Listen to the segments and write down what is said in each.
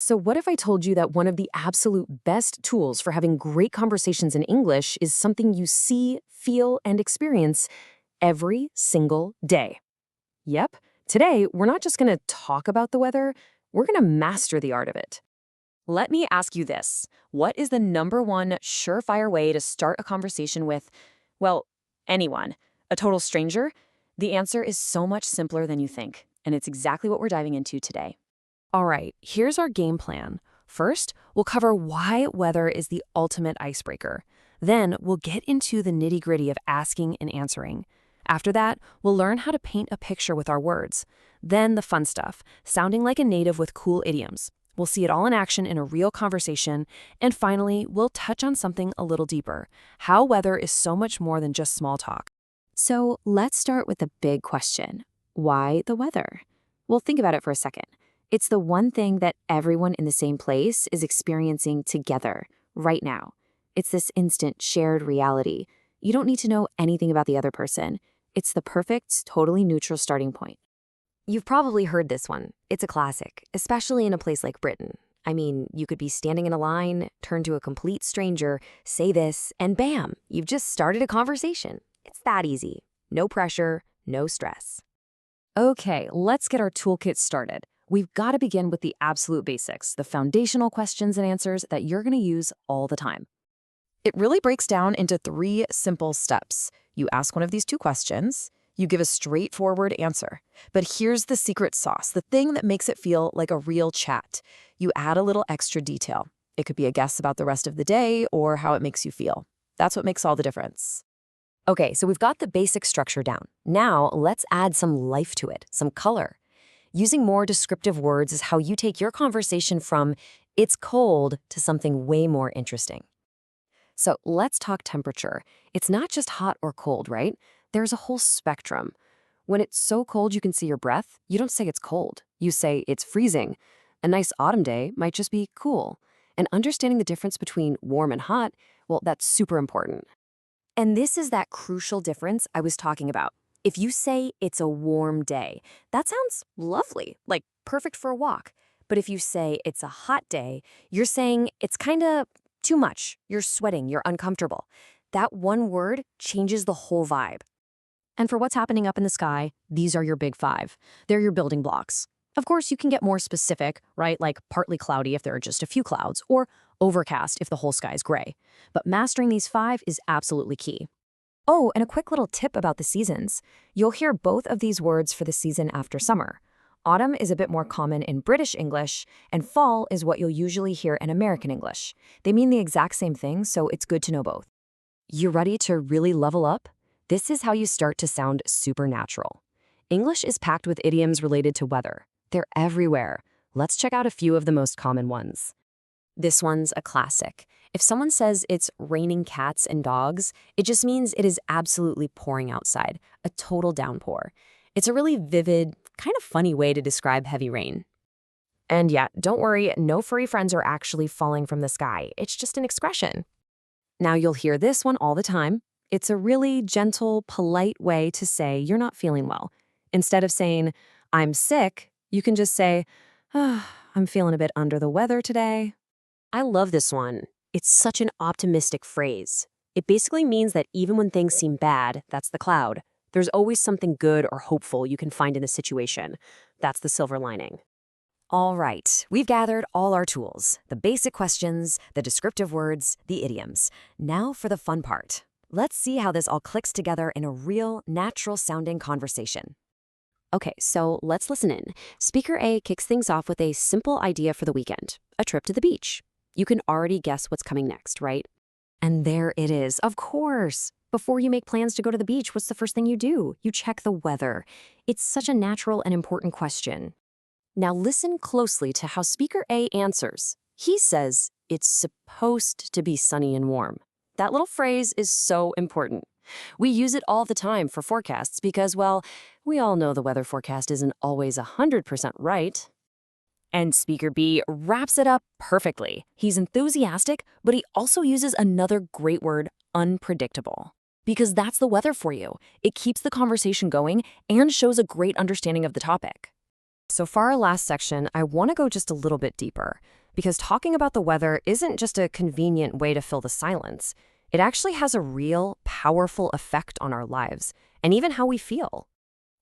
So, what if I told you that one of the absolute best tools for having great conversations in English is something you see, feel, and experience every single day? Yep. Today, we're not just going to talk about the weather, we're going to master the art of it. Let me ask you this. What is the number one surefire way to start a conversation with, well, anyone? A total stranger? The answer is so much simpler than you think, and it's exactly what we're diving into today. All right, here's our game plan. First, we'll cover why weather is the ultimate icebreaker. Then, we'll get into the nitty-gritty of asking and answering. After that, we'll learn how to paint a picture with our words. Then the fun stuff, sounding like a native with cool idioms. We'll see it all in action in a real conversation. And finally, we'll touch on something a little deeper, how weather is so much more than just small talk. So let's start with the big question. Why the weather? Well, think about it for a second. It's the one thing that everyone in the same place is experiencing together, right now. It's this instant shared reality. You don't need to know anything about the other person. It's the perfect, totally neutral starting point. You've probably heard this one. It's a classic, especially in a place like Britain. I mean, you could be standing in a line, turn to a complete stranger, say this, and bam, you've just started a conversation. It's that easy. No pressure, no stress. Okay, let's get our toolkit started. We've got to begin with the absolute basics, the foundational questions and answers that you're going to use all the time. It really breaks down into 3 simple steps. You ask one of these 2 questions, you give a straightforward answer. But here's the secret sauce, the thing that makes it feel like a real chat. You add a little extra detail. It could be a guess about the rest of the day or how it makes you feel. That's what makes all the difference. Okay, so we've got the basic structure down. Now let's add some life to it, some color. Using more descriptive words is how you take your conversation from "it's cold" to something way more interesting. So let's talk temperature. It's not just hot or cold, right? There's a whole spectrum. When it's so cold you can see your breath, you don't say it's cold. You say it's freezing. A nice autumn day might just be cool. And understanding the difference between warm and hot, well, that's super important. And this is that crucial difference I was talking about. If you say it's a warm day, that sounds lovely, like perfect for a walk. But if you say it's a hot day, you're saying it's kind of too much. You're sweating, you're uncomfortable. That one word changes the whole vibe. And for what's happening up in the sky, these are your big 5. They're your building blocks. Of course, you can get more specific, right? Like partly cloudy if there are just a few clouds, or overcast if the whole sky is gray. But mastering these 5 is absolutely key. Oh, and a quick little tip about the seasons. You'll hear both of these words for the season after summer. Autumn is a bit more common in British English, and fall is what you'll usually hear in American English. They mean the exact same thing, so it's good to know both. You ready to really level up? This is how you start to sound supernatural. English is packed with idioms related to weather. They're everywhere. Let's check out a few of the most common ones. This one's a classic. If someone says it's raining cats and dogs, it just means it is absolutely pouring outside, a total downpour. It's a really vivid, kind of funny way to describe heavy rain. And yeah, don't worry, no furry friends are actually falling from the sky. It's just an expression. Now you'll hear this one all the time. It's a really gentle, polite way to say you're not feeling well. Instead of saying, "I'm sick," you can just say, "I'm feeling a bit under the weather today." I love this one. It's such an optimistic phrase. It basically means that even when things seem bad, that's the cloud. There's always something good or hopeful you can find in the situation. That's the silver lining. All right, we've gathered all our tools, the basic questions, the descriptive words, the idioms. Now for the fun part. Let's see how this all clicks together in a real, natural-sounding conversation. Okay, so let's listen in. Speaker A kicks things off with a simple idea for the weekend, a trip to the beach. You can already guess what's coming next, right? And there it is, of course. Before you make plans to go to the beach, what's the first thing you do? You check the weather. It's such a natural and important question. Now listen closely to how Speaker A answers. He says, it's supposed to be sunny and warm. That little phrase is so important. We use it all the time for forecasts because, well, we all know the weather forecast isn't always 100% right. And Speaker B wraps it up perfectly. He's enthusiastic, but he also uses another great word, unpredictable. Because that's the weather for you. It keeps the conversation going and shows a great understanding of the topic. So for our last section, I want to go just a little bit deeper, because talking about the weather isn't just a convenient way to fill the silence. It actually has a real, powerful effect on our lives, and even how we feel.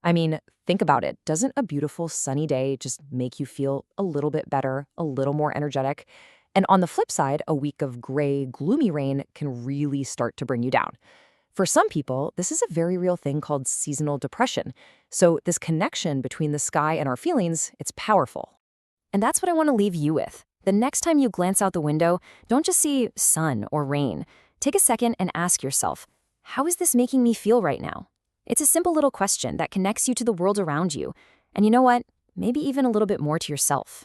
I mean, think about it. Doesn't a beautiful sunny day just make you feel a little bit better, a little more energetic? And on the flip side, a week of gray, gloomy rain can really start to bring you down. For some people, this is a very real thing called seasonal depression. So this connection between the sky and our feelings, it's powerful. And that's what I want to leave you with. The next time you glance out the window, don't just see sun or rain. Take a second and ask yourself, how is this making me feel right now? It's a simple little question that connects you to the world around you. And you know what? Maybe even a little bit more to yourself.